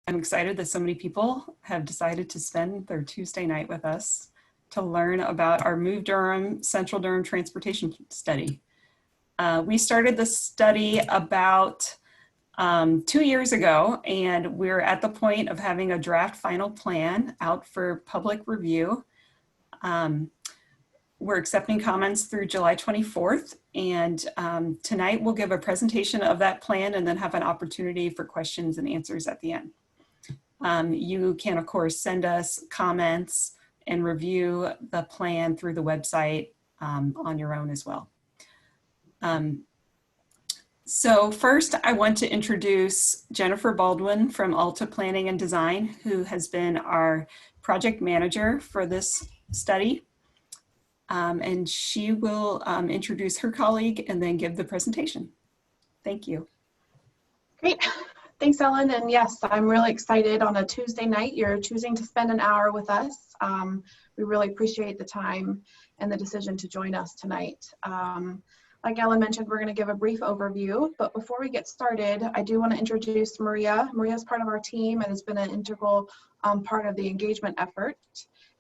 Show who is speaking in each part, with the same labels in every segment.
Speaker 1: I'm excited that so many people have decided to spend their Tuesday night with us to learn about our Move Durham Central Durham Transportation Study. We started the study about 2 years ago, and we're at the point of having a draft final plan out for public review. We're accepting comments through July 24th, and tonight we'll give a presentation of that plan and then have an opportunity for questions and answers at the end. You can, of course, send us comments and review the plan through the website on your own as well. So first, I want to introduce Jennifer Baldwin from Alta Planning and Design, who has been our project manager for this study. And she will introduce her colleague and then give the presentation. Thank you.
Speaker 2: Great. Thanks, Ellen. And yes, I'm really excited on a Tuesday night. You're choosing to spend an hour with us. We really appreciate the time and the decision to join us tonight. Like Ellen mentioned, we're going to give a brief overview, but before we get started, I do want to introduce Maria. Maria is part of our team and has been an integral part of the engagement effort.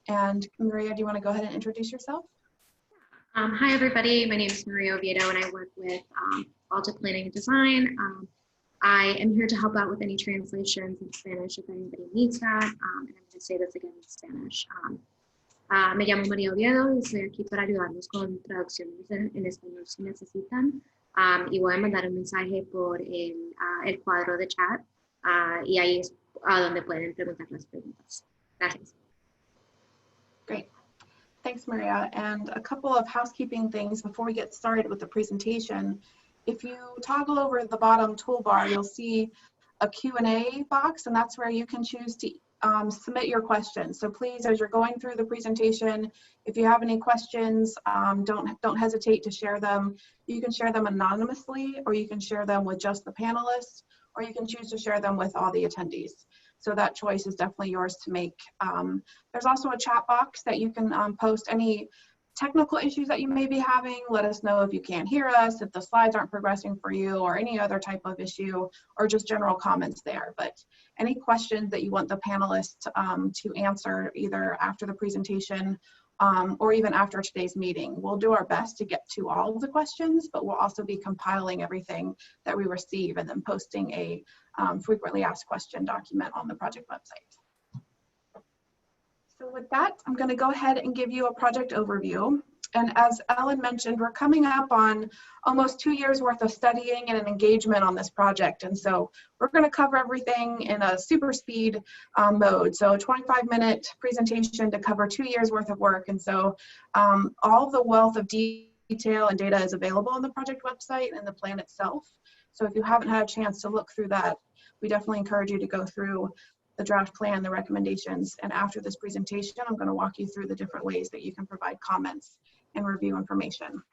Speaker 2: And Maria, do you want to go ahead and introduce yourself?
Speaker 3: Hi, everybody. My name is Maria Oviedo, and I work with Alta Planning and Design. I am here to help out with any translations in Spanish if anybody needs that. And I'm going to say this again in Spanish. Me llamo María Oviedo y estoy aquí para ayudarlos con traducciones en español si necesitan. Y voy a mandar un mensaje por el cuadro de chat y ahí es a donde pueden preguntar las preguntas. Gracias.
Speaker 2: Great. Thanks, Maria. And a couple of housekeeping things before we get started with the presentation. If you toggle over the bottom toolbar, you'll see a Q&A box, and that's where you can choose to submit your questions. So please, as you're going through the presentation, if you have any questions, don't hesitate to share them. You can share them anonymously, or you can share them with just the panelists, or you can choose to share them with all the attendees. So that choice is definitely yours to make. There's also a chat box that you can post any technical issues that you may be having. Let us know if you can't hear us, if the slides aren't progressing for you, or any other type of issue, or just general comments there. But any questions that you want the panelists to answer either after the presentation or even after today's meeting, we'll do our best to get to all of the questions, but we'll also be compiling everything that we receive and then posting a frequently asked question document on the project website. So with that, I'm going to go ahead and give you a project overview. And as Ellen mentioned, we're coming up on almost 2 years worth of studying and an engagement on this project. And so we're going to cover everything in a super speed mode. So a 25-minute presentation to cover 2 years worth of work. And so all the wealth of detail and data is available on the project website and the plan itself. So if you haven't had a chance to look through that, we definitely encourage you to go through the draft plan, the recommendations, and after this presentation, I'm going to walk you through the different ways that you can provide comments and review information.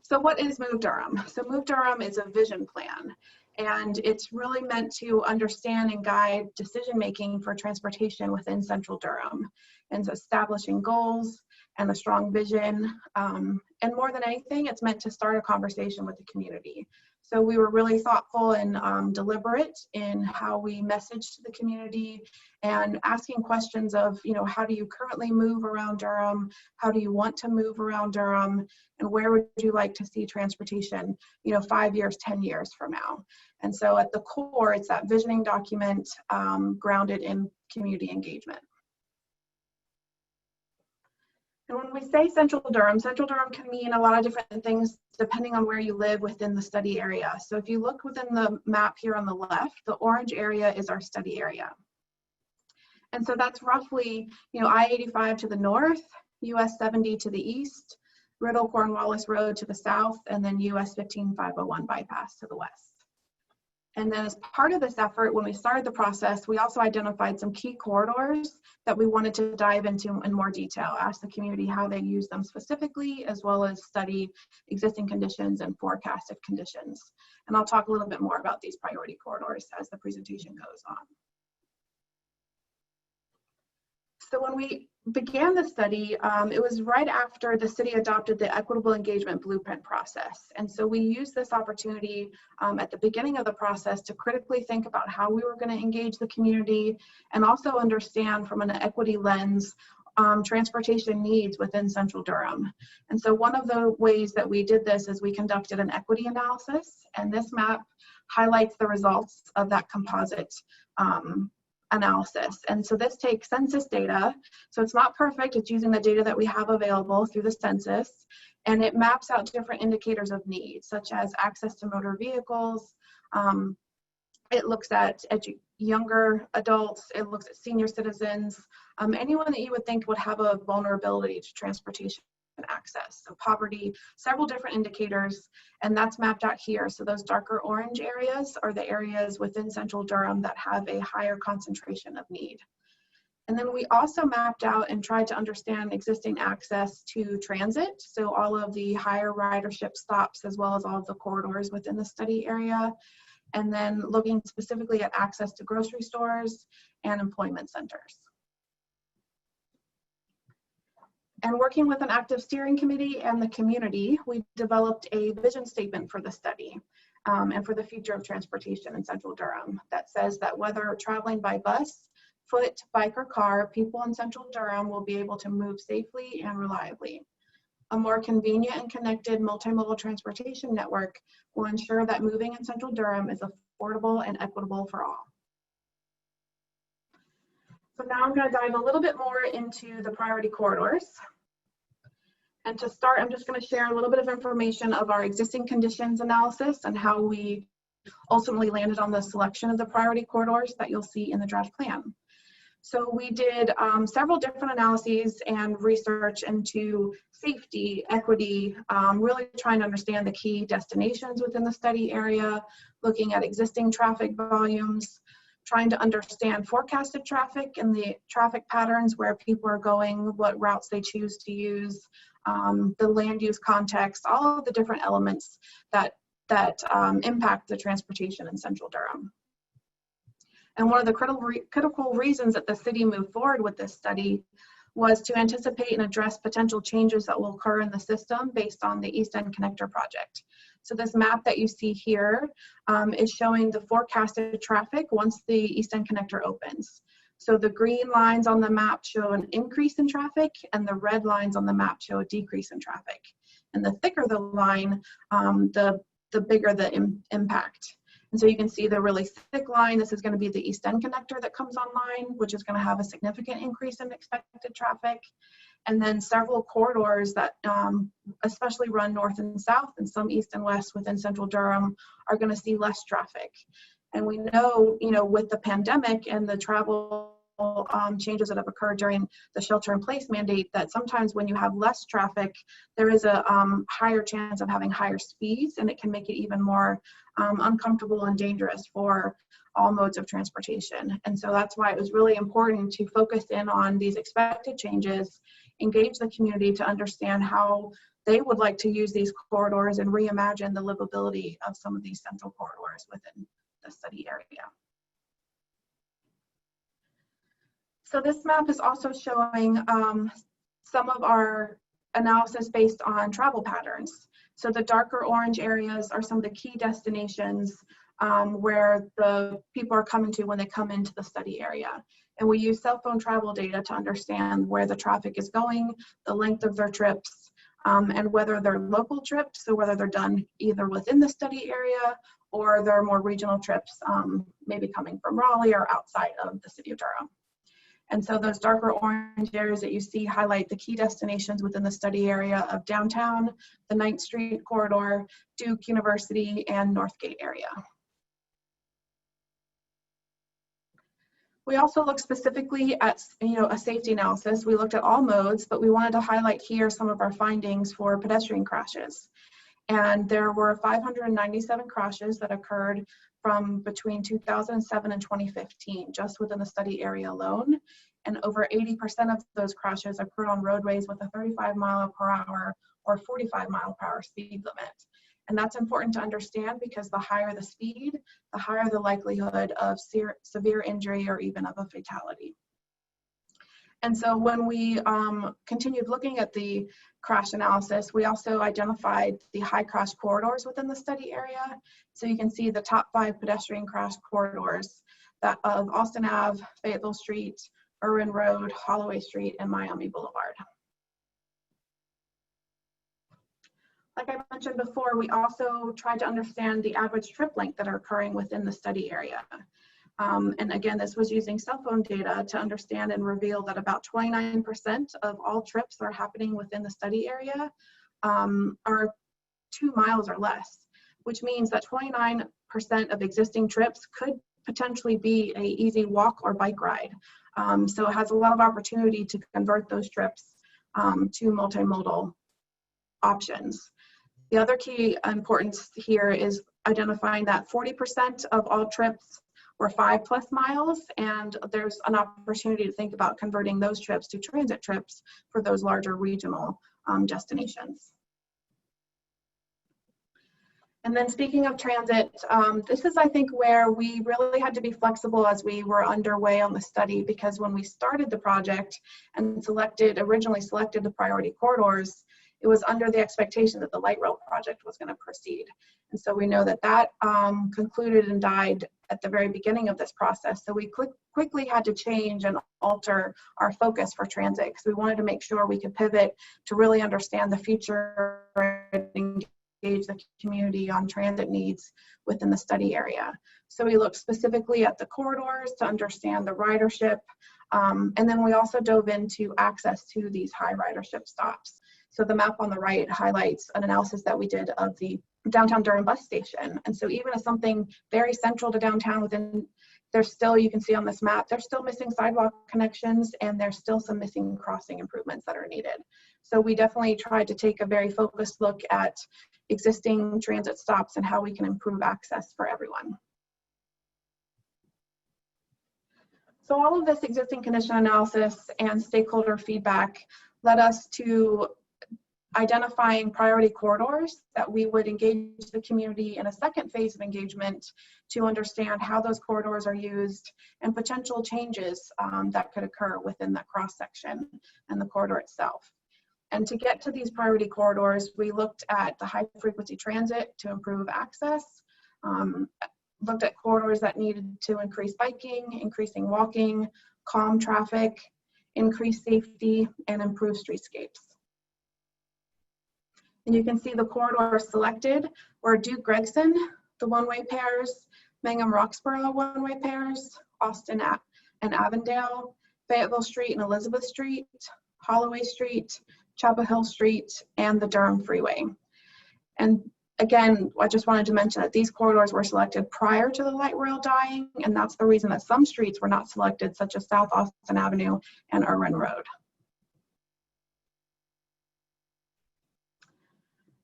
Speaker 2: So what is Move Durham? So Move Durham is a vision plan, and it's really meant to understand and guide decision-making for transportation within Central Durham, and establishing goals and a strong vision. And more than anything, it's meant to start a conversation with the community. So we were really thoughtful and deliberate in how we message to the community and asking questions of, how do you currently move around Durham? How do you want to move around Durham? And where would you like to see transportation, 5 years, 10 years from now? And so at the core, it's that visioning document grounded in community engagement. And when we say Central Durham can mean a lot of different things depending on where you live within the study area. So if you look within the map here on the left, the orange area is our study area. And so that's roughly, I-85 to the north, US 70 to the east, Riddle-Cornwallis Road to the south, and then US 15501 bypass to the west. And then as part of this effort, when we started the process, we also identified some key corridors that we wanted to dive into in more detail, ask the community how they use them specifically, as well as study existing conditions and forecasted conditions. And I'll talk a little bit more about these priority corridors as the presentation goes on. So when we began the study, it was right after the city adopted the equitable engagement blueprint process. And so we used this opportunity at the beginning of the process to critically think about how we were going to engage the community and also understand from an equity lens transportation needs within Central Durham. And so one of the ways that we did this is we conducted an equity analysis, and this map highlights the results of that composite analysis. And so this takes census data. So it's not perfect, it's using the data that we have available through the census, and it maps out different indicators of need, such as access to motor vehicles. It looks at younger adults, it looks at senior citizens, anyone that you would think would have a vulnerability to transportation access. So poverty, several different indicators, and that's mapped out here. So those darker orange areas are the areas within Central Durham that have a higher concentration of need. And then we also mapped out and tried to understand existing access to transit. So all of the higher ridership stops, as well as all of the corridors within the study area. And then looking specifically at access to grocery stores and employment centers. And working with an active steering committee and the community, we developed a vision statement for the study and for the future of transportation in Central Durham that says that whether traveling by bus, foot, bike, or car, people in Central Durham will be able to move safely and reliably. A more convenient and connected multimodal transportation network will ensure that moving in Central Durham is affordable and equitable for all. So now I'm going to dive a little bit more into the priority corridors. And to start, I'm just going to share a little bit of information of our existing conditions analysis and how we ultimately landed on the selection of the priority corridors that you'll see in the draft plan. So we did several different analyses and research into safety, equity, really trying to understand the key destinations within the study area, looking at existing traffic volumes, trying to understand forecasted traffic and the traffic patterns where people are going, what routes they choose to use, the land use context, all of the different elements that impact the transportation in Central Durham. And one of the critical reasons that the city moved forward with this study was to anticipate and address potential changes that will occur in the system based on the East End Connector project. So this map that you see here is showing the forecasted traffic once the East End Connector opens. So the green lines on the map show an increase in traffic, and the red lines on the map show a decrease in traffic. And the thicker the line, the bigger the impact. And so you can see the really thick line, this is going to be the East End Connector that comes online, which is going to have a significant increase in expected traffic. And then several corridors that especially run north and south and some east and west within Central Durham are going to see less traffic. And we know, with the pandemic and the travel changes that have occurred during the shelter-in-place mandate, that sometimes when you have less traffic, there is a higher chance of having higher speeds, and it can make it even more uncomfortable and dangerous for all modes of transportation. And so that's why it was really important to focus in on these expected changes, engage the community to understand how they would like to use these corridors and reimagine the livability of some of these central corridors within the study area. So this map is also showing some of our analysis based on travel patterns. So the darker orange areas are some of the key destinations where the people are coming to when they come into the study area. And we use cell phone travel data to understand where the traffic is going, the length of their trips, and whether they're local trips, so whether they're done either within the study area or they're more regional trips, maybe coming from Raleigh or outside of the city of Durham. And so those darker orange areas that you see highlight the key destinations within the study area of downtown, the 9th Street corridor, Duke University, and Northgate area. We also looked specifically at a safety analysis. We looked at all modes, but we wanted to highlight here some of our findings for pedestrian crashes. And there were 597 crashes that occurred from between 2007 and 2015, just within the study area alone. And over 80% of those crashes occurred on roadways with a 35-mile-per-hour or 45-mile-per-hour speed limit. And that's important to understand because the higher the speed, the higher the likelihood of severe injury or even of a fatality. And so when we continued looking at the crash analysis, we also identified the high crash corridors within the study area. So you can see the top 5 pedestrian crash corridors that of Austin Ave, Fayetteville Street, Irwin Road, Holloway Street, and Miami Boulevard. Like I mentioned before, we also tried to understand the average trip length that are occurring within the study area. And again, this was using cell phone data to understand and reveal that about 29% of all trips that are happening within the study area are 2 miles or less, which means that 29% of existing trips could potentially be an easy walk or bike ride. So it has a lot of opportunity to convert those trips to multimodal options. The other key importance here is identifying that 40% of all trips were 5+ miles, and there's an opportunity to think about converting those trips to transit trips for those larger regional destinations. And then speaking of transit, this is, I think, where we really had to be flexible as we were underway on the study, because when we started the project and originally selected the priority corridors, it was under the expectation that the light rail project was going to proceed. And so we know that that concluded and died at the very beginning of this process. So we quickly had to change and alter our focus for transit, because we wanted to make sure we could pivot to really understand the future and engage the community on transit needs within the study area. So we looked specifically at the corridors to understand the ridership. And then we also dove into access to these high ridership stops. So the map on the right highlights an analysis that we did of the downtown Durham bus station. And so even as something very central to downtown there's still, you can see on this map, there's still missing sidewalk connections, and there's still some missing crossing improvements that are needed. So we definitely tried to take a very focused look at existing transit stops and how we can improve access for everyone. So all of this existing condition analysis and stakeholder feedback led us to identifying priority corridors that we would engage the community in a second phase of engagement to understand how those corridors are used and potential changes that could occur within that cross section and the corridor itself. And to get to these priority corridors, we looked at the high frequency transit to improve access, looked at corridors that needed to increase biking, increasing walking, calm traffic, increase safety, and improve streetscapes. And you can see the corridors selected were Duke Gregson, the one-way pairs, Mangum Roxburg one-way pairs, Austin and Avondale, Fayetteville Street and Elizabeth Street, Holloway Street, Chapel Hill Street, and the Durham Freeway. And again, I just wanted to mention that these corridors were selected prior to the light rail dying, and that's the reason that some streets were not selected, such as South Austin Avenue and Irwin Road.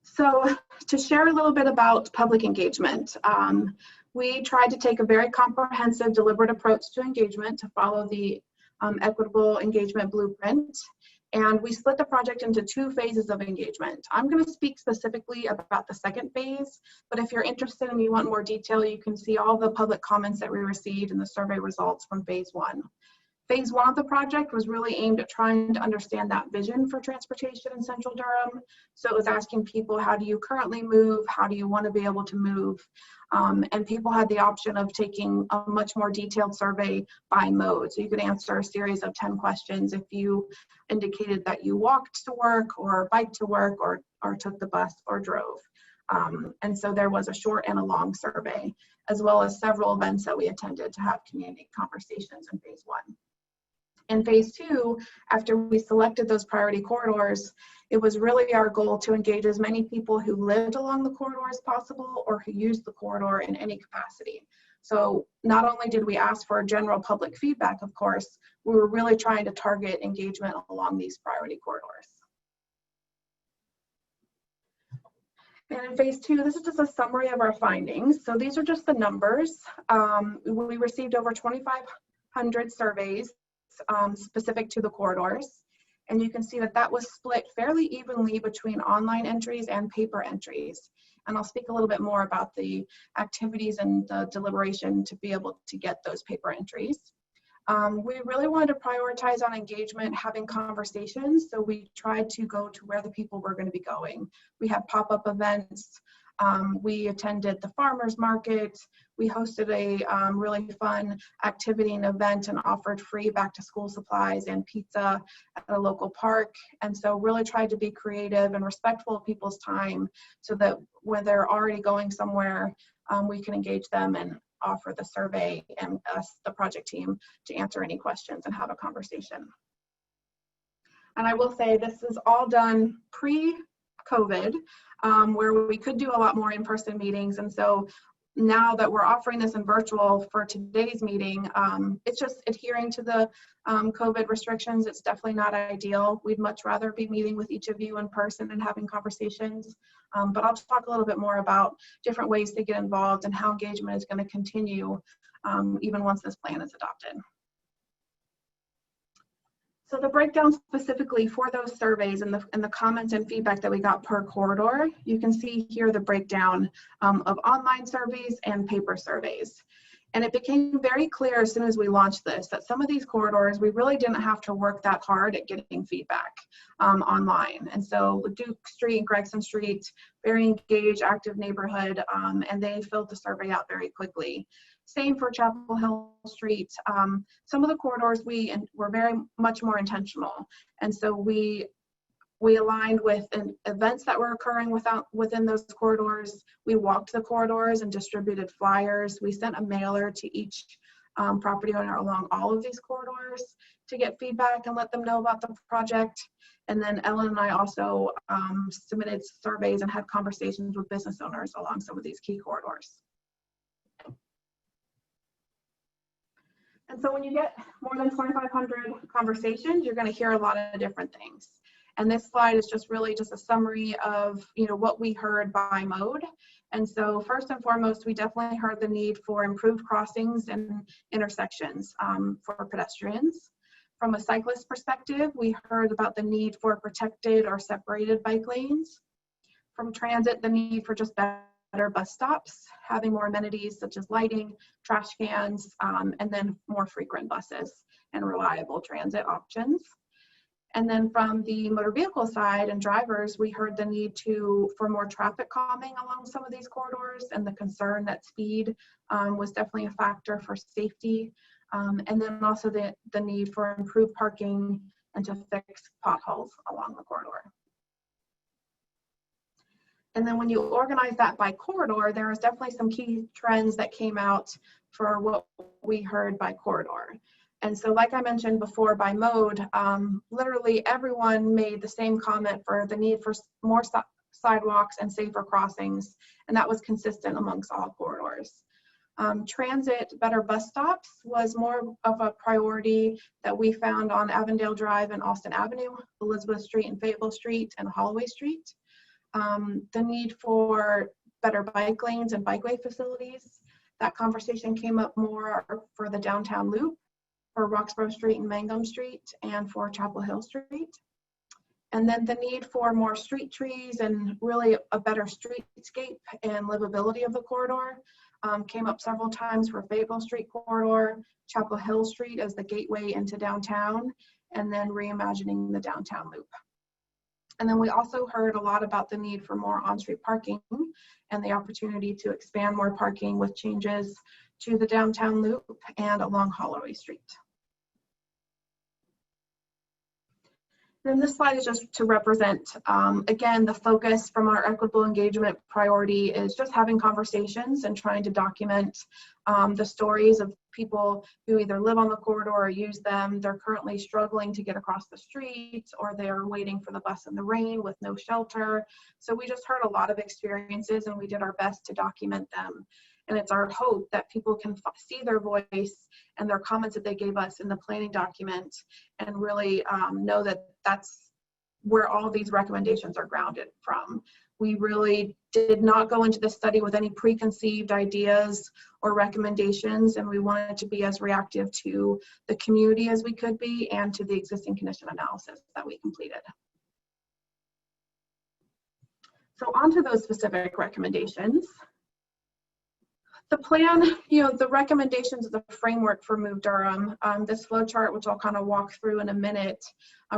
Speaker 2: So to share a little bit about public engagement, we tried to take a very comprehensive, deliberate approach to engagement to follow the equitable engagement blueprint. And we split the project into 2 phases of engagement. I'm going to speak specifically about the second phase, but if you're interested and you want more detail, you can see all the public comments that we received and the survey results from phase 1. Phase 1 of the project was really aimed at trying to understand that vision for transportation in Central Durham. So it was asking people, how do you currently move? How do you want to be able to move? And people had the option of taking a much more detailed survey by mode. So you could answer a series of 10 questions if you indicated that you walked to work or biked to work or took the bus or drove. And so there was a short and a long survey, as well as several events that we attended to have community conversations in phase 1. In phase 2, after we selected those priority corridors, it was really our goal to engage as many people who lived along the corridor as possible or who used the corridor in any capacity. So not only did we ask for general public feedback, of course, we were really trying to target engagement along these priority corridors. And in phase 2, this is just a summary of our findings. So these are just the numbers. We received over 2,500 surveys specific to the corridors. And you can see that that was split fairly evenly between online entries and paper entries. And I'll speak a little bit more about the activities and the deliberation to be able to get those paper entries. We really wanted to prioritize on engagement, having conversations. So we tried to go to where the people were going to be going. We had pop-up events. We attended the farmers market. We hosted a really fun activity and event and offered free back to school supplies and pizza at a local park. And so really tried to be creative and respectful of people's time so that when they're already going somewhere, we can engage them and offer the survey and us, the project team, to answer any questions and have a conversation. And I will say this is all done pre-COVID, where we could do a lot more in-person meetings. And so now that we're offering this in virtual for today's meeting, it's just adhering to the COVID restrictions. It's definitely not ideal. We'd much rather be meeting with each of you in person and having conversations. But I'll talk a little bit more about different ways to get involved and how engagement is going to continue even once this plan is adopted. So the breakdown specifically for those surveys and the comments and feedback that we got per corridor, you can see here the breakdown of online surveys and paper surveys. And it became very clear as soon as we launched this that some of these corridors, we really didn't have to work that hard at getting feedback online. And so Duke Street, Gregson Street, very engaged, active neighborhood, and they filled the survey out very quickly. Same for Chapel Hill Street. Some of the corridors were very much more intentional. And so we aligned with events that were occurring within those corridors. We walked the corridors and distributed flyers. We sent a mailer to each property owner along all of these corridors to get feedback and let them know about the project. And then Ellen and I also submitted surveys and had conversations with business owners along some of these key corridors. And so when you get more than 2,500 conversations, you're going to hear a lot of different things. And this slide is just really just a summary of, what we heard by mode. And so first and foremost, we definitely heard the need for improved crossings and intersections for pedestrians. From a cyclist perspective, we heard about the need for protected or separated bike lanes. From transit, the need for just better bus stops, having more amenities such as lighting, trash cans, and then more frequent buses and reliable transit options. And then from the motor vehicle side and drivers, we heard the need for more traffic calming along some of these corridors and the concern that speed was definitely a factor for safety. And then also the need for improved parking and to fix potholes along the corridor. And then when you organize that by corridor, there was definitely some key trends that came out for what we heard by corridor. And so like I mentioned before, by mode, literally everyone made the same comment for the need for more sidewalks and safer crossings, and that was consistent amongst all corridors. Transit, better bus stops was more of a priority that we found on Avondale Drive and Austin Avenue, Elizabeth Street and Fayetteville Street and Holloway Street. The need for better bike lanes and bikeway facilities. That conversation came up more for the downtown loop, for Roxburg Street and Mangum Street, and for Chapel Hill Street. And then the need for more street trees and really a better streetscape and livability of the corridor came up several times for Fayetteville Street corridor, Chapel Hill Street as the gateway into downtown, and then reimagining the downtown loop. And then we also heard a lot about the need for more on-street parking and the opportunity to expand more parking with changes to the downtown loop and along Holloway Street. Then this slide is just to represent, again, the focus from our equitable engagement priority is just having conversations and trying to document the stories of people who either live on the corridor or use them. They're currently struggling to get across the street, or they're waiting for the bus in the rain with no shelter. So we just heard a lot of experiences and we did our best to document them. And it's our hope that people can see their voice and their comments that they gave us in the planning document and really know that that's where all of these recommendations are grounded from. We really did not go into this study with any preconceived ideas or recommendations, and we wanted to be as reactive to the community as we could be and to the existing condition analysis that we completed. So on to those specific recommendations. The plan, the recommendations of the framework for Move Durham, this flow chart, which I'll kind of walk through in a minute,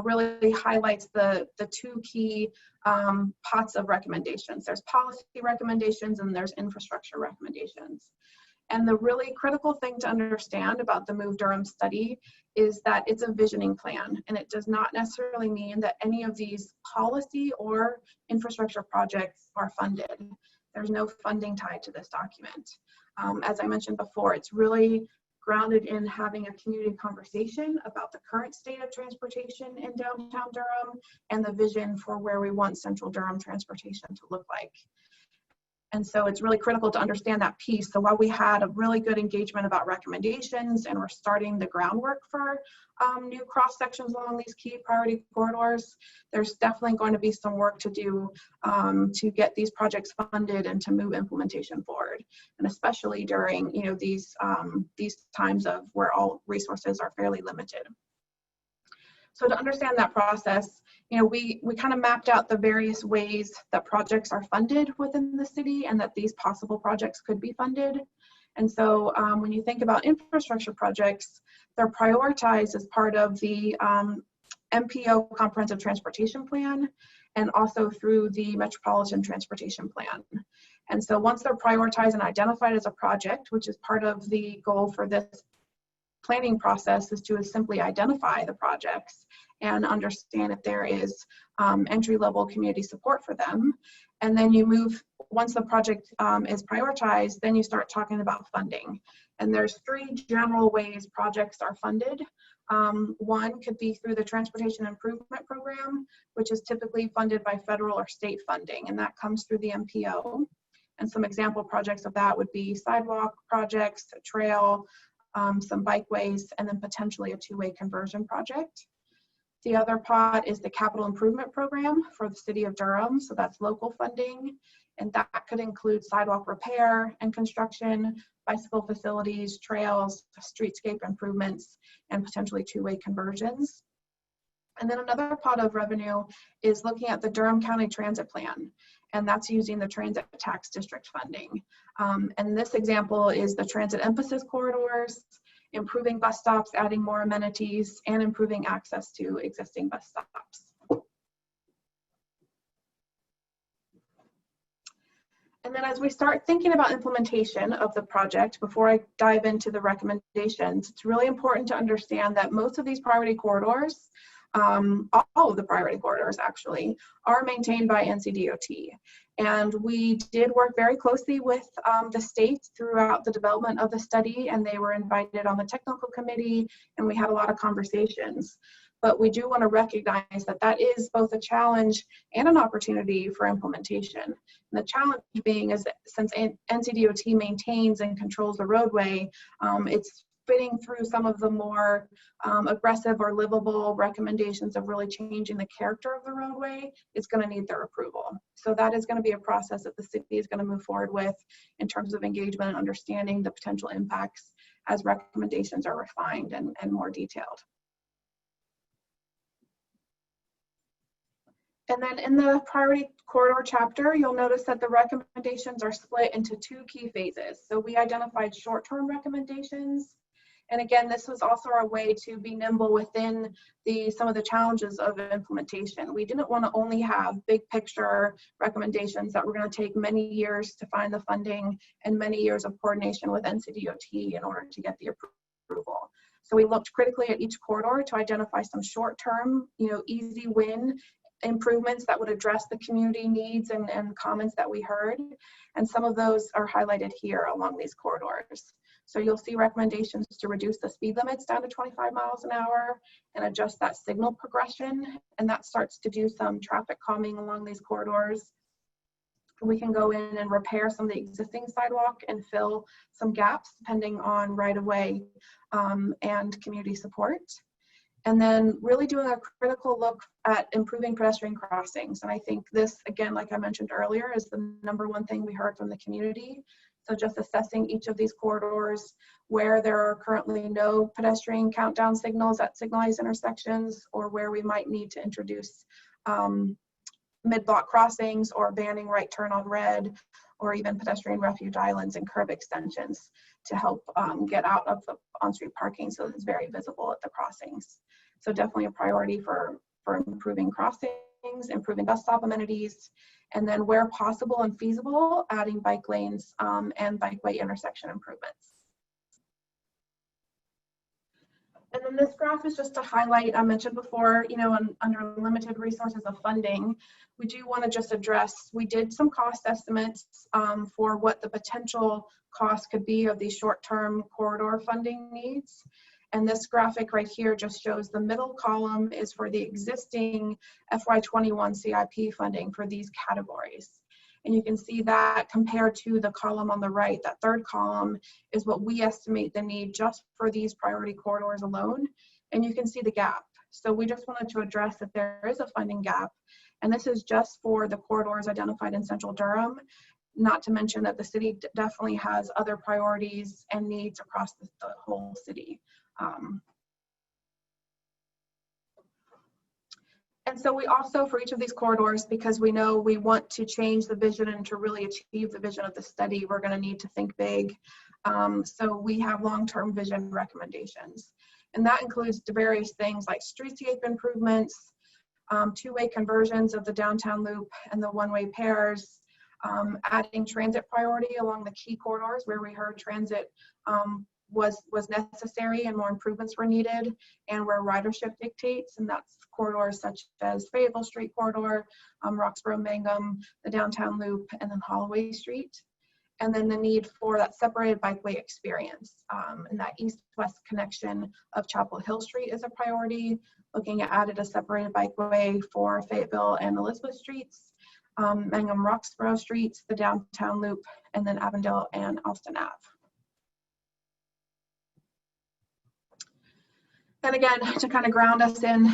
Speaker 2: really highlights the two key pots of recommendations. There's policy recommendations and there's infrastructure recommendations. And the really critical thing to understand about the Move Durham study is that it's a visioning plan, and it does not necessarily mean that any of these policy or infrastructure projects are funded. There's no funding tied to this document. As I mentioned before, it's really grounded in having a community conversation about the current state of transportation in downtown Durham and the vision for where we want central Durham transportation to look like. And so it's really critical to understand that piece. So while we had a really good engagement about recommendations and we're starting the groundwork for new cross sections along these key priority corridors, there's definitely going to be some work to do to get these projects funded and to move implementation forward. And especially during these times of where all resources are fairly limited. So to understand that process, we kind of mapped out the various ways that projects are funded within the city and that these possible projects could be funded. And so when you think about infrastructure projects, they're prioritized as part of the MPO Comprehensive Transportation Plan and also through the Metropolitan Transportation Plan. And so once they're prioritized and identified as a project, which is part of the goal for this planning process, is to simply identify the projects and understand if there is entry-level community support for them. And then you move, once the project is prioritized, then you start talking about funding. And there's three general ways projects are funded. One could be through the Transportation Improvement Program, which is typically funded by federal or state funding, and that comes through the MPO. And some example projects of that would be sidewalk projects, a trail, some bikeways, and then potentially a two-way conversion project. The other pot is the Capital Improvement Program for the City of Durham, so that's local funding, and that could include sidewalk repair and construction, bicycle facilities, trails, streetscape improvements, and potentially two-way conversions. And then another pot of revenue is looking at the Durham County Transit Plan, and that's using the Transit Tax District funding. And this example is the transit emphasis corridors, improving bus stops, adding more amenities, and improving access to existing bus stops. And then as we start thinking about implementation of the project, before I dive into the recommendations, it's really important to understand that most of these priority corridors, all of the priority corridors actually, are maintained by Ncdot. And we did work very closely with the state throughout the development of the study, and they were invited on the technical committee, and we had a lot of conversations. But we do want to recognize that that is both a challenge and an opportunity for implementation. And the challenge being is that since Ncdot maintains and controls the roadway, it's fitting through some of the more aggressive or livable recommendations of really changing the character of the roadway. It's going to need their approval. So that is going to be a process that the city is going to move forward with in terms of engagement and understanding the potential impacts as recommendations are refined and more detailed. And then in the priority corridor chapter, you'll notice that the recommendations are split into two key phases. So we identified short-term recommendations. And again, this was also our way to be nimble within some of the challenges of implementation. We didn't want to only have big picture recommendations that were going to take many years to find the funding and many years of coordination with Ncdot in order to get the approval. So we looked critically at each corridor to identify some short-term, easy win improvements that would address the community needs and comments that we heard. And some of those are highlighted here along these corridors. So you'll see recommendations to reduce the speed limits down to 25 miles an hour and adjust that signal progression. And that starts to do some traffic calming along these corridors. We can go in and repair some of the existing sidewalk and fill some gaps depending on right-of-way and community support. And then really doing a critical look at improving pedestrian crossings. And I think this, again, like I mentioned earlier, is the #1 thing we heard from the community. So just assessing each of these corridors where there are currently no pedestrian countdown signals at signalized intersections, or where we might need to introduce mid-block crossings or banning right turn on red, or even pedestrian refuge islands and curb extensions to help get out of the on-street parking so it's very visible at the crossings. So definitely a priority for improving crossings, improving bus stop amenities, and then where possible and feasible, adding bike lanes and bikeway intersection improvements. And then this graph is just to highlight, I mentioned before, you know, under limited resources of funding, we do want to just address, we did some cost estimates for what the potential cost could be of these short-term corridor funding needs. And this graphic right here just shows the middle column is for the existing FY21 CIP funding for these categories. And you can see that compared to the column on the right, that third column is what we estimate the need just for these priority corridors alone. And you can see the gap. So we just wanted to address that there is a funding gap. And this is just for the corridors identified in Central Durham, not to mention that the city definitely has other priorities and needs across the whole city. And so we also, for each of these corridors, because we know we want to change the vision and to really achieve the vision of the study, we're going to need to think big. So we have long-term vision recommendations. And that includes the various things like streetscape improvements, two-way conversions of the downtown loop and the one-way pairs, adding transit priority along the key corridors where we heard transit was necessary and more improvements were needed, and where ridership dictates, and that's corridors such as Fayetteville Street corridor, Roxburg, Mangum, the downtown loop, and then Holloway Street. And then the need for that separated bikeway experience, and that east-west connection of Chapel Hill Street is a priority, looking at added a separated bikeway for Fayetteville and Elizabeth Streets, Mangum Roxborough Streets, the downtown loop, and then Avondale and Austin Ave. And again, to kind of ground us in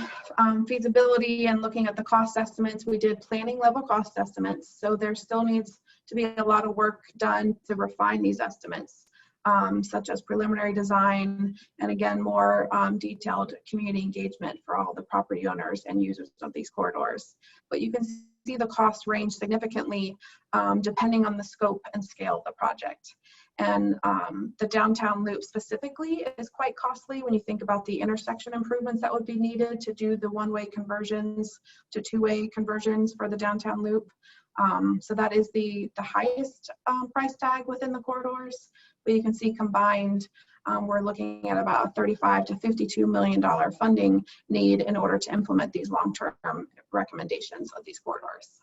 Speaker 2: feasibility and looking at the cost estimates, we did planning level cost estimates. So there still needs to be a lot of work done to refine these estimates, such as preliminary design, and again, more detailed community engagement for all the property owners and users of these corridors. But you can see the cost range significantly depending on the scope and scale of the project. And the downtown loop specifically is quite costly when you think about the intersection improvements that would be needed to do the one-way conversions to two-way conversions for the downtown loop. So that is the highest price tag within the corridors. But you can see combined, we're looking at about a $35 to $52 million funding need in order to implement these long-term recommendations of these corridors.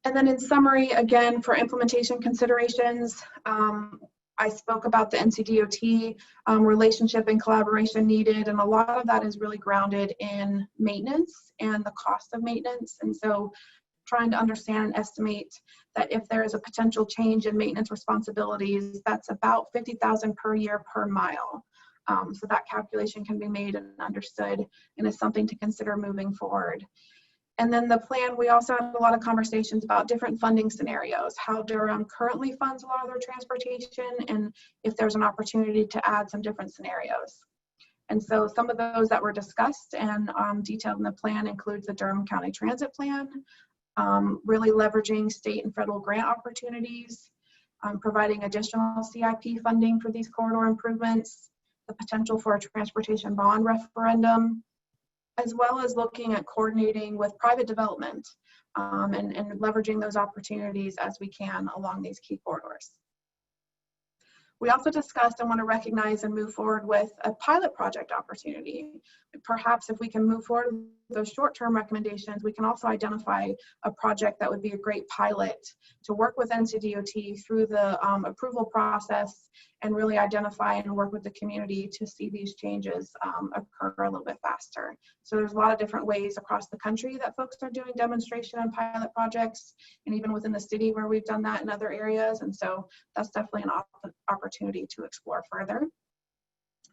Speaker 2: And then in summary, again, for implementation considerations, I spoke about the Ncdot relationship and collaboration needed, and a lot of that is really grounded in maintenance and the cost of maintenance. And so trying to understand and estimate that if there is a potential change in maintenance responsibilities, that's about $50,000 per year per mile. So that calculation can be made and understood and is something to consider moving forward. And then the plan, we also had a lot of conversations about different funding scenarios, how Durham currently funds a lot of their transportation, and if there's an opportunity to add some different scenarios. And so some of those that were discussed and detailed in the plan includes the Durham County Transit Plan, really leveraging state and federal grant opportunities, providing additional CIP funding for these corridor improvements, the potential for a transportation bond referendum, as well as looking at coordinating with private development and leveraging those opportunities as we can along these key corridors. We also discussed and want to recognize and move forward with a pilot project opportunity. Perhaps if we can move forward with those short-term recommendations, we can also identify a project that would be a great pilot to work with Ncdot through the approval process and really identify and work with the community to see these changes occur a little bit faster. So there's a lot of different ways across the country that folks are doing demonstration and pilot projects, and even within the city where we've done that in other areas. And so that's definitely an opportunity to explore further.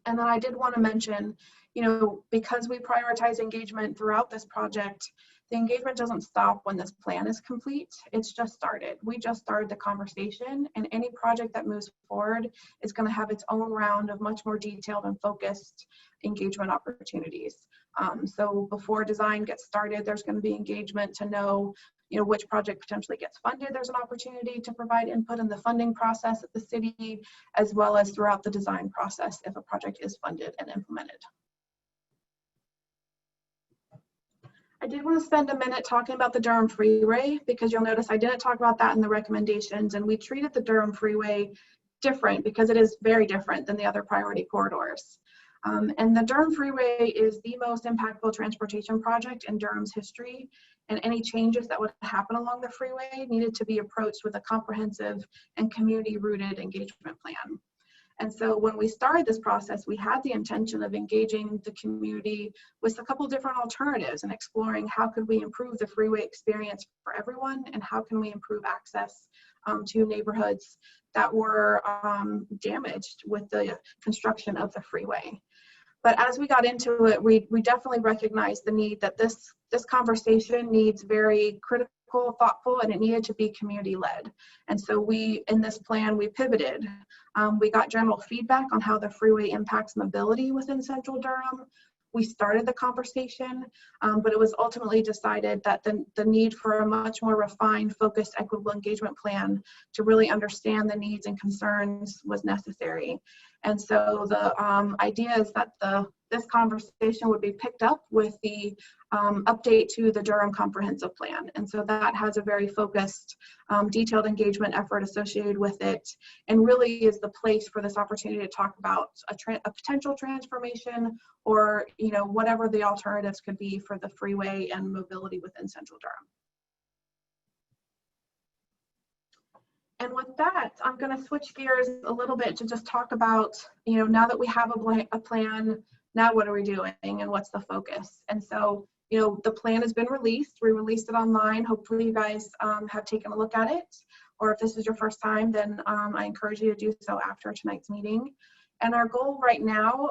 Speaker 2: And then I did want to mention, you know, because we prioritize engagement throughout this project, the engagement doesn't stop when this plan is complete. It's just started. We just started the conversation, and any project that moves forward is going to have its own round of much more detailed and focused engagement opportunities. So before design gets started, there's going to be engagement to know, which project potentially gets funded. There's an opportunity to provide input in the funding process at the city, as well as throughout the design process if a project is funded and implemented. I did want to spend a minute talking about the Durham Freeway, because you'll notice I didn't talk about that in the recommendations, and we treated the Durham Freeway different because it is very different than the other priority corridors. And the Durham Freeway is the most impactful transportation project in Durham's history, and any changes that would happen along the freeway needed to be approached with a comprehensive and community-rooted engagement plan. And so when we started this process, we had the intention of engaging the community with a couple different alternatives and exploring how could we improve the freeway experience for everyone, and how can we improve access to neighborhoods that were damaged with the construction of the freeway. But as we got into it, we definitely recognized the need that this conversation needs very critical, thoughtful, and it needed to be community-led. And so in this plan, we pivoted. We got general feedback on how the freeway impacts mobility within Central Durham. We started the conversation, but it was ultimately decided that the need for a much more refined, focused, equitable engagement plan to really understand the needs and concerns was necessary. And so the idea is that this conversation would be picked up with the update to the Durham Comprehensive Plan. And so that has a very focused, detailed engagement effort associated with it, and really is the place for this opportunity to talk about a potential transformation, or whatever the alternatives could be for the freeway and mobility within Central Durham. And with that, I'm going to switch gears a little bit to just talk about, now that we have a plan, now what are we doing and what's the focus? And so, the plan has been released. We released it online. Hopefully you guys have taken a look at it. Or if this is your first time, then I encourage you to do so after tonight's meeting. And our goal right now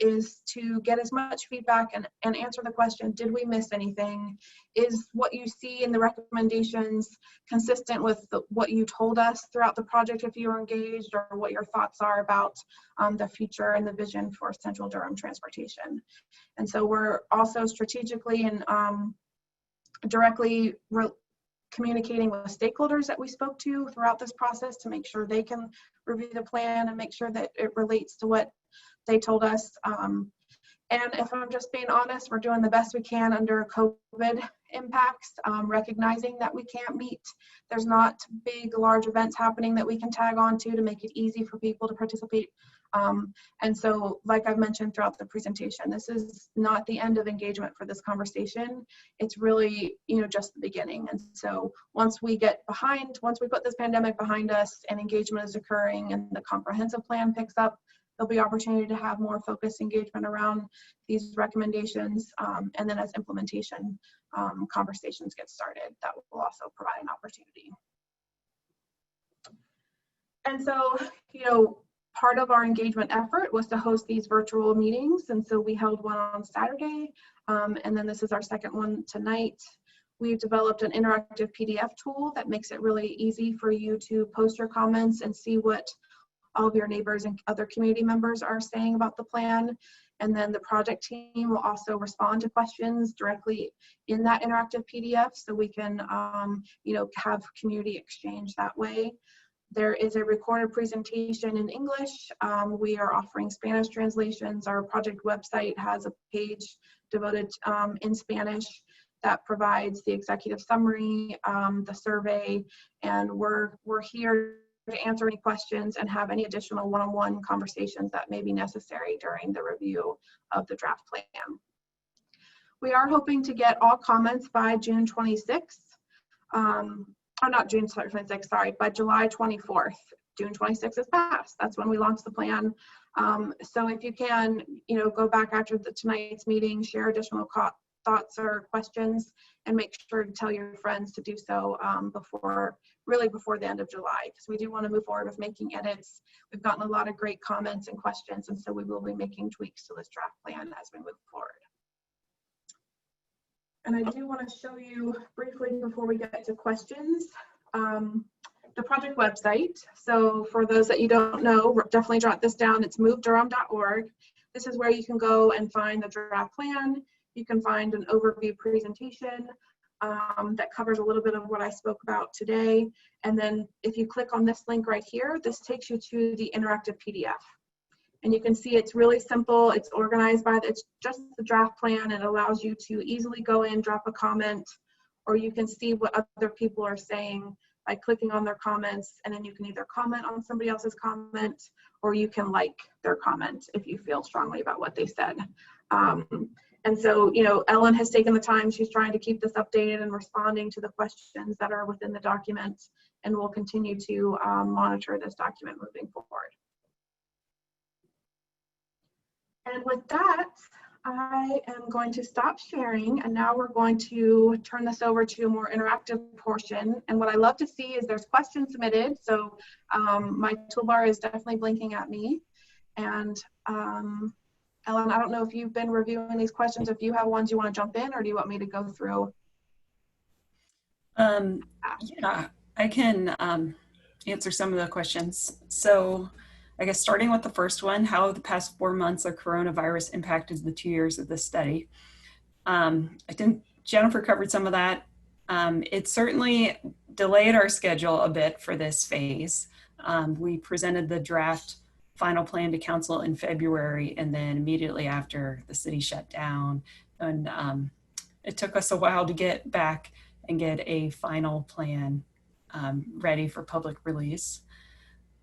Speaker 2: is to get as much feedback and answer the question, did we miss anything? Is what you see in the recommendations consistent with what you told us throughout the project if you were engaged, or what your thoughts are about the future and the vision for Central Durham transportation? And so we're also strategically and directly communicating with stakeholders that we spoke to throughout this process to make sure they can review the plan and make sure that it relates to what they told us. And if I'm just being honest, we're doing the best we can under COVID impacts, recognizing that we can't meet. There's not big, large events happening that we can tag on to make it easy for people to participate. And so, like I've mentioned throughout the presentation, this is not the end of engagement for this conversation. It's really, just the beginning. And so once we put this pandemic behind us and engagement is occurring and the comprehensive plan picks up, there'll be opportunity to have more focused engagement around these recommendations. And then as implementation conversations get started, that will also provide an opportunity. And so, part of our engagement effort was to host these virtual meetings. And so we held one on Saturday, and then this is our second one tonight. We've developed an interactive PDF tool that makes it really easy for you to post your comments and see what all of your neighbors and other community members are saying about the plan. And then the project team will also respond to questions directly in that interactive PDF, so we can have community exchange that way. There is a recorded presentation in English. We are offering Spanish translations. Our project website has a page devoted in Spanish that provides the executive summary, the survey, and we're here to answer any questions and have any additional one-on-one conversations that may be necessary during the review of the draft plan. We are hoping to get all comments by June 26th. Not June 26th, sorry, by July 24th. June 26th is passed. That's when we launched the plan. So if you can, go back after tonight's meeting, share additional thoughts or questions, and make sure to tell your friends to do so before the end of July, because we do want to move forward with making edits. We've gotten a lot of great comments and questions, and so we will be making tweaks to this draft plan as we move forward. And I do want to show you briefly before we get to questions, the project website. So for those that you don't know, definitely jot this down. It's movedurham.org. This is where you can go and find the draft plan. You can find an overview presentation. that covers a little bit of what I spoke about today. And then if you click on this link right here, this takes you to the interactive PDF. And you can see it's really simple. It's organized by, it's just the draft plan. It allows you to easily go in, drop a comment, or you can see what other people are saying by clicking on their comments. And then you can either comment on somebody else's comment, or you can like their comment if you feel strongly about what they said. And so, you know, Ellen has taken the time. She's trying to keep this updated and responding to the questions that are within the document, and we'll continue to monitor this document moving forward. And with that, I am going to stop sharing, and now we're going to turn this over to a more interactive portion. And what I love to see is there's questions submitted. So my toolbar is definitely blinking at me. And Ellen, I don't know if you've been reviewing these questions. If you have ones you want to jump in, or do you want me to go through?
Speaker 1: Yeah, I can answer some of the questions. So I guess starting with the first one, how have the past 4 months of coronavirus impacted the 2 years of this study? I think Jennifer covered some of that. It certainly delayed our schedule a bit for this phase. We presented the draft final plan to council in February, and then immediately after the city shut down. And it took us a while to get back and get a final plan ready for public release.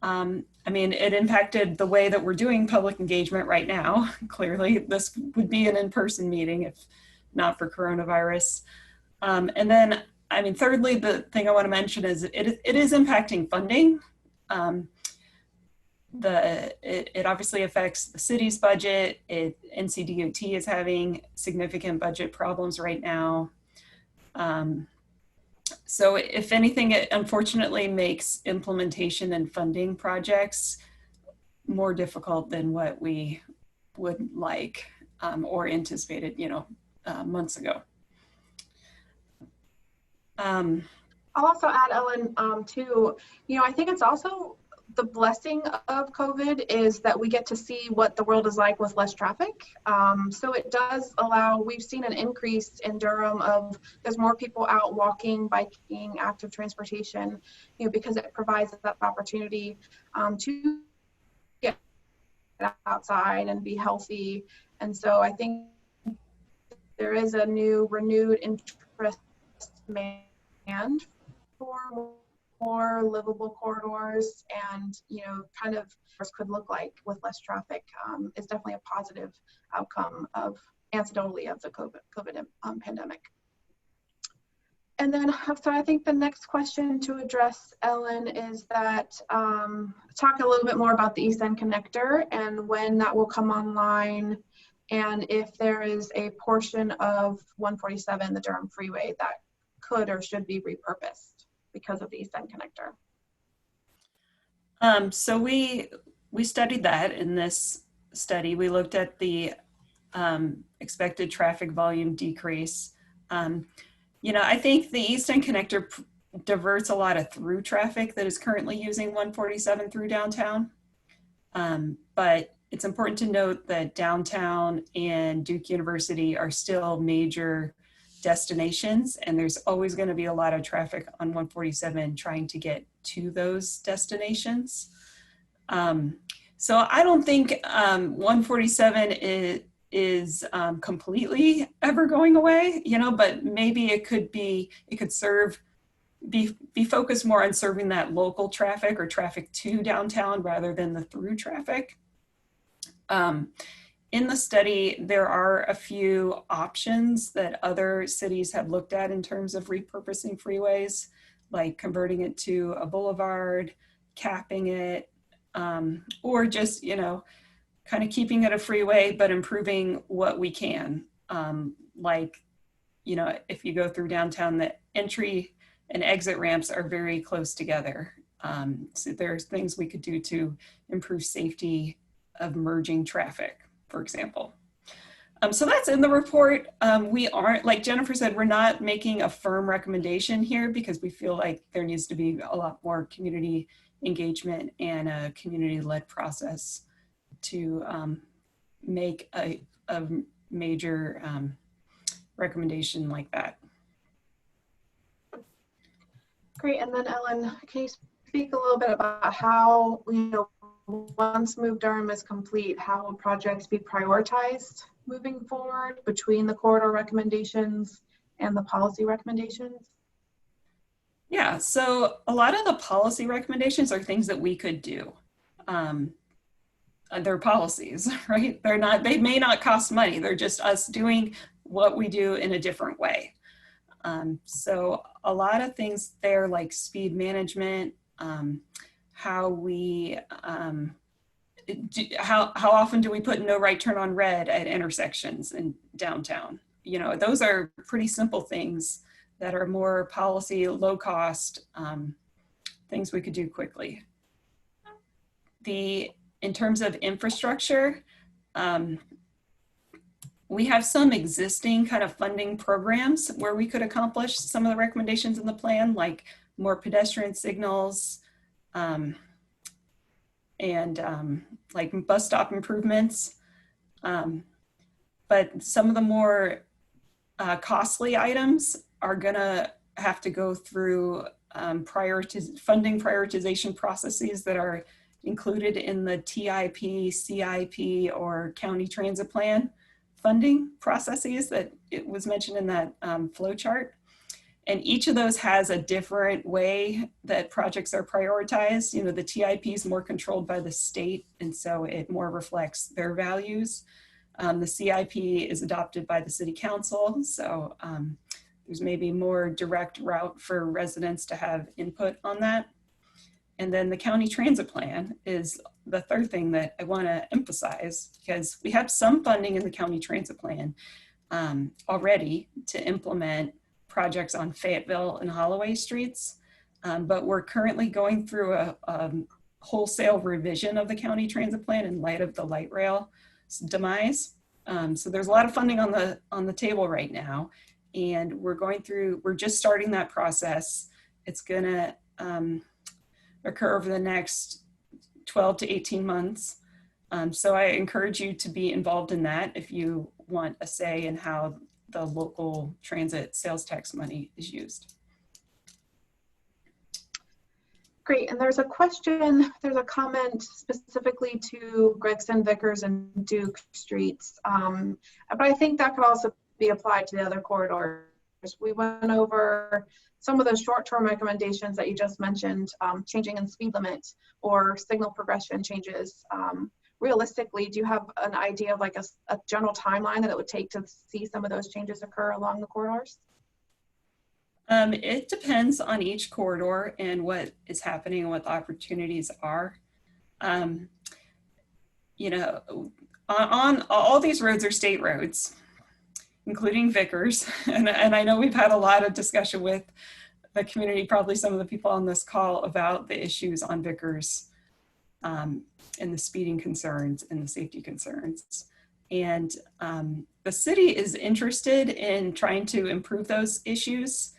Speaker 1: I mean, it impacted the way that we're doing public engagement right now. Clearly, this would be an in-person meeting if not for coronavirus. And then, I mean, thirdly, the thing I want to mention is it is impacting funding. It obviously affects the city's budget. NCDOT is having significant budget problems right now. So if anything, it unfortunately makes implementation and funding projects more difficult than what we would like or anticipated, you know, months ago.
Speaker 2: I'll also add, Ellen, too, you know, I think it's also the blessing of COVID is that we get to see what the world is like with less traffic. So it does allow, we've seen an increase in Durham of, there's more people out walking, biking, active transportation, you know, because it provides that opportunity to get outside and be healthy. And so I think there is a new renewed interest demand for more livable corridors, and you know, kind of could look like with less traffic is definitely a positive outcome of anecdotally of the COVID pandemic. And then, so I think the next question to address, Ellen, is that talk a little bit more about the East End connector and when that will come online, and if there is a portion of 147, the Durham Freeway, that could or should be repurposed because of the East End connector.
Speaker 1: So we studied that in this study. We looked at the expected traffic volume decrease. You know, I think the East End connector diverts a lot of through traffic that is currently using 147 through downtown. But it's important to note that downtown and Duke University are still major destinations, and there's always going to be a lot of traffic on 147 trying to get to those destinations. So I don't think 147 is completely ever going away, you know, but maybe it could be, it could serve, be focused more on serving that local traffic or traffic to downtown rather than the through traffic. In the study, there are a few options that other cities have looked at in terms of repurposing freeways, like converting it to a boulevard, capping it, or just, you know, kind of keeping it a freeway, but improving what we can. Like, you know, if you go through downtown, the entry and exit ramps are very close together. So there's things we could do to improve safety of merging traffic, for example. So that's in the report. We aren't, like Jennifer said, we're not making a firm recommendation here because we feel like there needs to be a lot more community engagement and a community-led process to make a major recommendation like that.
Speaker 2: Great. And then Ellen, can you speak a little bit about how, once Move Durham is complete, how will projects be prioritized moving forward between the corridor recommendations and the policy recommendations?
Speaker 1: Yeah, so a lot of the policy recommendations are things that we could do. They're policies, right? They may not cost money. They're just us doing what we do in a different way. So a lot of things there, like speed management, how often do we put no right turn on red at intersections in downtown? Those are pretty simple things that are more policy, low cost, things we could do quickly. In terms of infrastructure, we have some existing kind of funding programs where we could accomplish some of the recommendations in the plan, like more pedestrian signals, and like bus stop improvements. But some of the more costly items are gonna have to go through funding prioritization processes that are included in the TIP, CIP, or county transit plan funding processes that it was mentioned in that flow chart. And each of those has a different way that projects are prioritized. The TIP is more controlled by the state, and so it more reflects their values. The CIP is adopted by the city council, so there's maybe more direct route for residents to have input on that. And then the county transit plan is the third thing that I want to emphasize, because we have some funding in the county transit plan already to implement projects on Fayetteville and Holloway streets, but we're currently going through a wholesale revision of the county transit plan in light of the light rail demise. So there's a lot of funding on the table right now, and we're just starting that process. It's gonna occur over the next 12 to 18 months. So I encourage you to be involved in that if you want a say in how the local transit sales tax money is used.
Speaker 2: Great, and there's a comment specifically to Gregson, Vickers, and Duke streets, but I think that could also be applied to the other corridors. We went over some of those short-term recommendations that you just mentioned, changing in speed limit or signal progression changes. Realistically, do you have an idea of like a general timeline that it would take to see some of those changes occur along the corridors?
Speaker 1: It depends on each corridor and what is happening and what the opportunities are. On all these roads are state roads, including Vickers. And I know we've had a lot of discussion with the community, probably some of the people on this call, about the issues on Vickers and the speeding concerns and the safety concerns. And the city is interested in trying to improve those issues.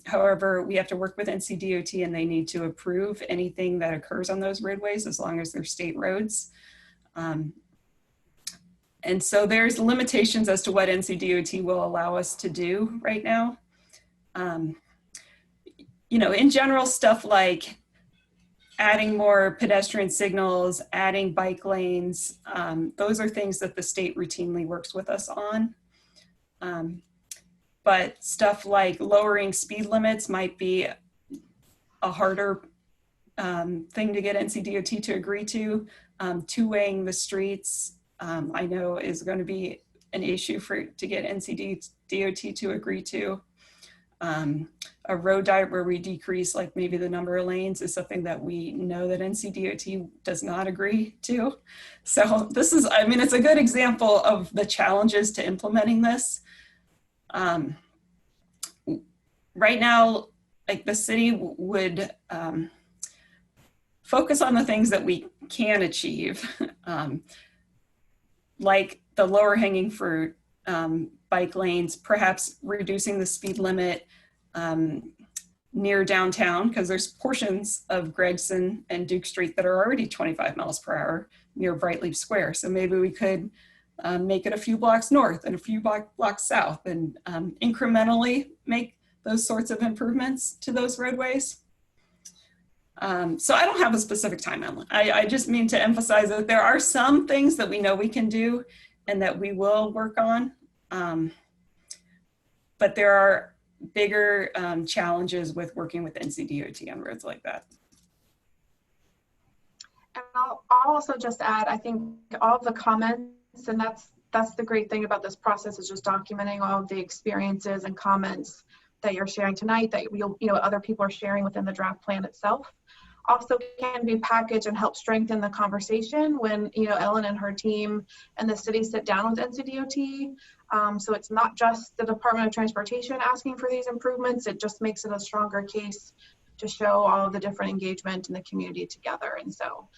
Speaker 1: However, we have to work with Ncdot, and they need to approve anything that occurs on those roadways as long as they're state roads. And so there's limitations as to what Ncdot will allow us to do right now. In general, stuff like adding more pedestrian signals, adding bike lanes, those are things that the state routinely works with us on. But stuff like lowering speed limits might be a harder thing to get Ncdot to agree to. Two-waying the streets, I know, is going to be an issue to get Ncdot to agree to. A road diet where we decrease like maybe the number of lanes is something that we know that Ncdot does not agree to. So this is, it's a good example of the challenges to implementing this. Right now, like the city would focus on the things that we can achieve, like the lower hanging fruit, bike lanes, perhaps reducing the speed limit near downtown, because there's portions of Gregson and Duke Street that are already 25 miles per hour near Brightleaf Square. So maybe we could make it a few blocks north and a few blocks south, and incrementally make those sorts of improvements to those roadways. So I don't have a specific timeline. I just mean to emphasize that there are some things that we know we can do and that we will work on. But there are bigger challenges with working with NCDOT on roads like that.
Speaker 2: And I'll also just add, I think all of the comments, and that's the great thing about this process, is just documenting all of the experiences and comments that you're sharing tonight, that other people are sharing within the draft plan itself. Also can be packaged and help strengthen the conversation when Ellen and her team and the city sit down with NCDOT. So it's not just the Department of Transportation asking for these improvements, it just makes it a stronger case to show all of the different engagement in the community together. And so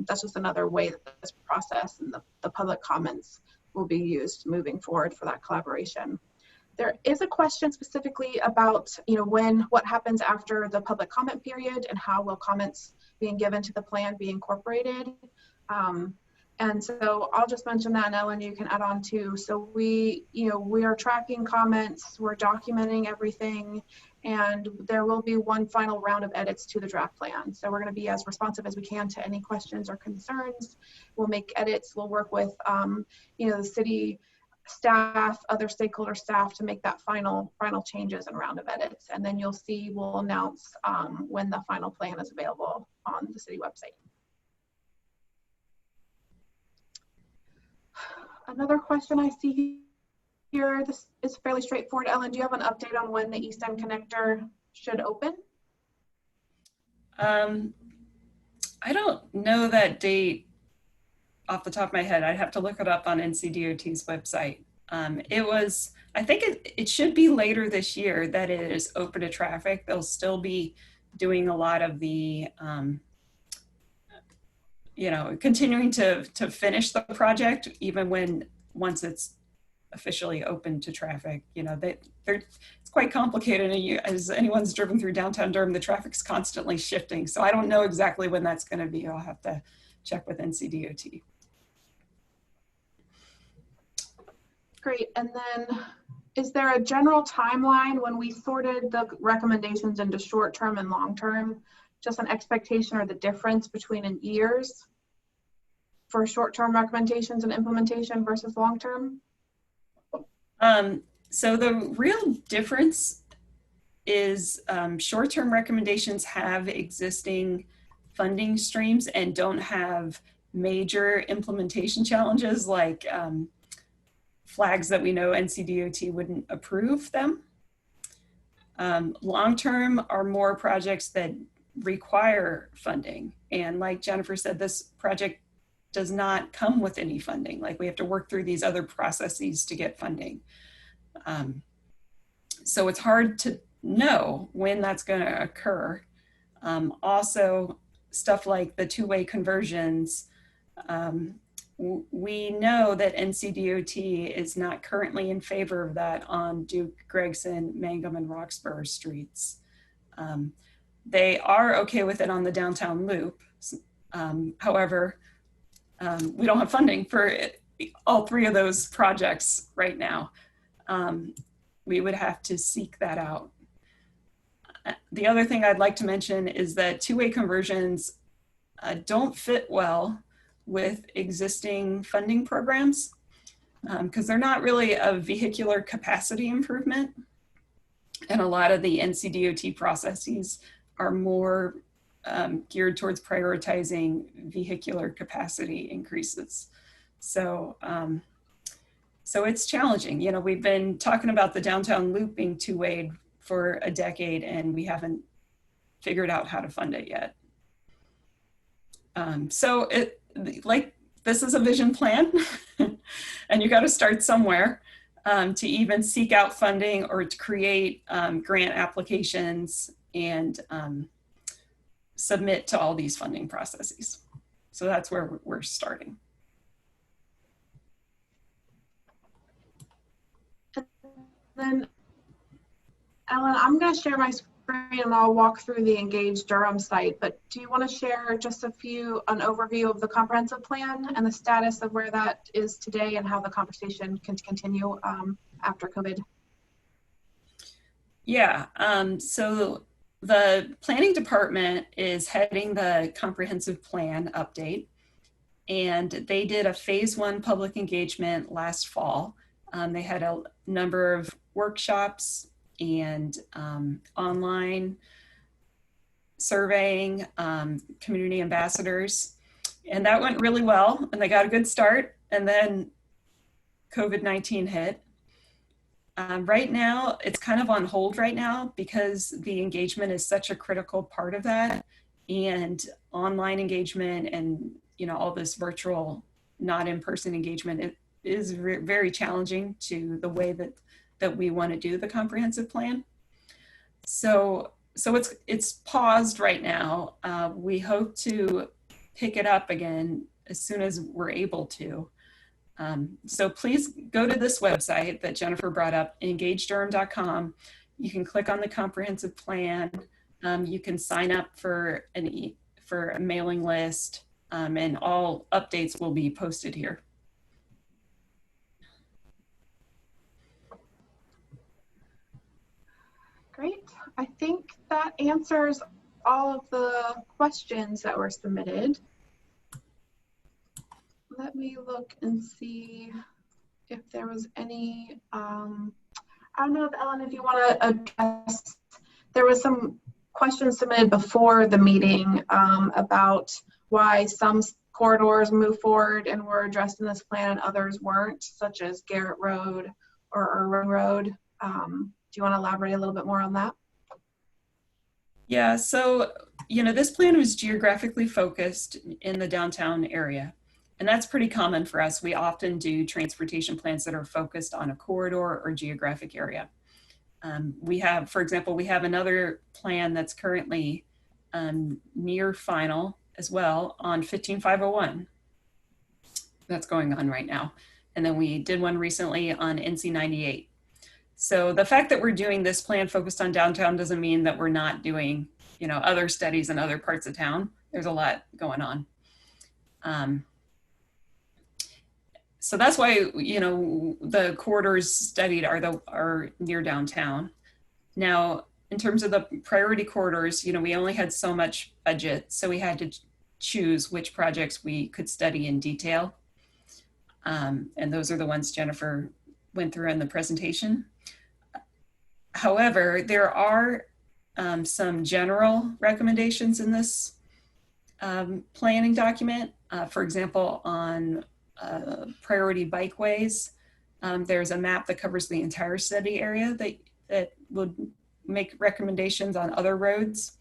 Speaker 2: that's just another way that this process and the public comments will be used moving forward for that collaboration. There is a question specifically about, what happens after the public comment period and how will comments being given to the plan be incorporated. And so I'll just mention that, and Ellen, you can add on too. So we are tracking comments, we're documenting everything, and there will be one final round of edits to the draft plan. So we're going to be as responsive as we can to any questions or concerns. We'll make edits, we'll work with, the city staff, other stakeholder staff to make that final changes and round of edits. And then you'll see, we'll announce when the final plan is available on the city website. Another question I see here, this is fairly straightforward. Ellen, do you have an update on when the East End connector should open?
Speaker 1: I don't know that date off the top of my head. I'd have to look it up on NCDOT's website. I think it should be later this year that it is open to traffic. They'll still be doing a lot of the, continuing to finish the project, even once it's officially open to traffic. It's quite complicated. And as anyone's driven through downtown Durham, the traffic's constantly shifting. So I don't know exactly when that's going to be. I'll have to check with NCDOT.
Speaker 2: Great. And then is there a general timeline when we sorted the recommendations into short-term and long-term? Just an expectation or the difference between in years for short-term recommendations and implementation versus long-term?
Speaker 1: So the real difference is short-term recommendations have existing funding streams and don't have major implementation challenges like flags that we know NCDOT wouldn't approve them. Long-term are more projects that require funding. And like Jennifer said, this project does not come with any funding. Like we have to work through these other processes to get funding. So it's hard to know when that's going to occur. Also, stuff like the two-way conversions, we know that NCDOT is not currently in favor of that on Duke, Gregson, Mangum, and Roxburg streets. They are okay with it on the downtown loop. However, we don't have funding for all three of those projects right now. We would have to seek that out. The other thing I'd like to mention is that two-way conversions don't fit well with existing funding programs because they're not really a vehicular capacity improvement. And a lot of the NCDOT processes are more geared towards prioritizing vehicular capacity increases. So it's challenging. We've been talking about the downtown loop being two-way for a decade and we haven't figured out how to fund it yet. So this is a vision plan and you got to start somewhere to even seek out funding or to create grant applications and submit to all these funding processes. So that's where we're starting.
Speaker 2: Then, Ellen, I'm going to share my screen and I'll walk through the Engage Durham site, but do you want to share just an overview of the comprehensive plan and the status of where that is today and how the conversation can continue after COVID?
Speaker 1: Yeah, so the planning department is heading the comprehensive plan update, and they did a phase 1 public engagement last fall. They had a number of workshops and online surveying, community ambassadors, and that went really well, and they got a good start, and then COVID-19 hit. Right now, it's kind of on hold right now because the engagement is such a critical part of that, and online engagement and all this virtual, not in-person engagement, it is very challenging to the way that we want to do the comprehensive plan. So it's paused right now. We hope to pick it up again as soon as we're able to. So please go to this website that Jennifer brought up, engagedurham.com. You can click on the comprehensive plan. You can sign up for a mailing list, and all updates will be posted here.
Speaker 2: Great. I think that answers all of the questions that were submitted. Let me look and see if there was any, I don't know if Ellen, if you want to address, there was some questions submitted before the meeting about why some corridors move forward and were addressed in this plan and others weren't, such as Garrett Road or Irving Road. Do you want to elaborate a little bit more on that?
Speaker 1: Yeah, so, this plan was geographically focused in the downtown area. And that's pretty common for us. We often do transportation plans that are focused on a corridor or geographic area. We have, for example, we have another plan that's currently near final as well on 15501. That's going on right now. And then we did one recently on NC98. So the fact that we're doing this plan focused on downtown doesn't mean that we're not doing, other studies in other parts of town. There's a lot going on. So that's why, the corridors studied are near downtown. Now, in terms of the priority corridors, we only had so much budget, so we had to choose which projects we could study in detail. And those are the ones Jennifer went through in the presentation. However, there are some general recommendations in this planning document. For example, on priority bikeways, there's a map that covers the entire study area that would make recommendations on other roads.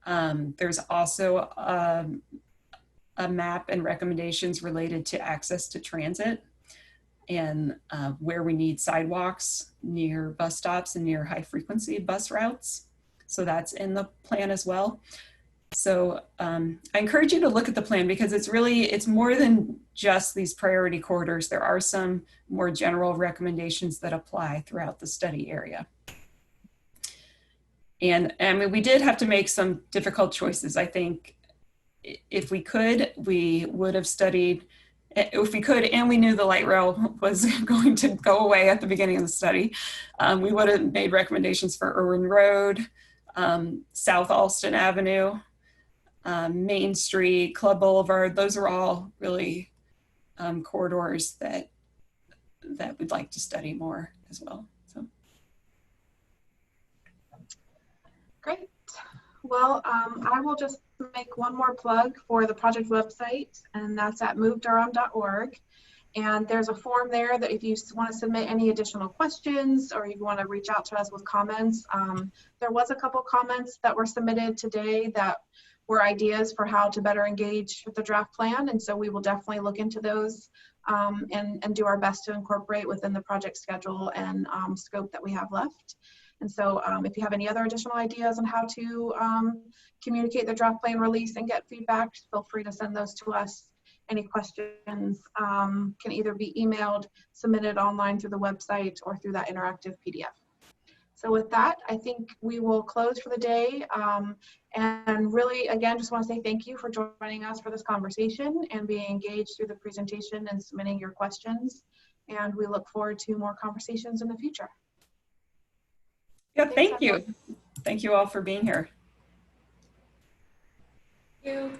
Speaker 1: There's also a map and recommendations related to access to transit and where we need sidewalks near bus stops and near high frequency bus routes. So that's in the plan as well. So I encourage you to look at the plan because it's more than just these priority corridors. There are some more general recommendations that apply throughout the study area. And I mean, we did have to make some difficult choices. I think if we could, we would have studied, if we could, and we knew the light rail was going to go away at the beginning of the study, we would have made recommendations for Irwin Road, South Alston Avenue, Main Street, Club Boulevard. Those are all really corridors that we'd like to study more as well. So.
Speaker 2: Great. Well, I will just make one more plug for the project website, and that's at movedurham.org. And there's a form there that if you want to submit any additional questions or you want to reach out to us with comments, there was a couple comments that were submitted today that were ideas for how to better engage with the draft plan. And so we will definitely look into those and do our best to incorporate within the project schedule and scope that we have left. And so if you have any other additional ideas on how to communicate the draft plan release and get feedback, feel free to send those to us. Any questions can either be emailed, submitted online through the website, or through that interactive PDF. So with that, I think we will close for the day. And really, again, just want to say thank you for joining us for this conversation and being engaged through the presentation and submitting your questions. And we look forward to more conversations in the future.
Speaker 1: Yeah,
Speaker 2: Thanks,
Speaker 1: thank
Speaker 2: everyone.
Speaker 1: you. Thank you all for being here.
Speaker 4: Thank you.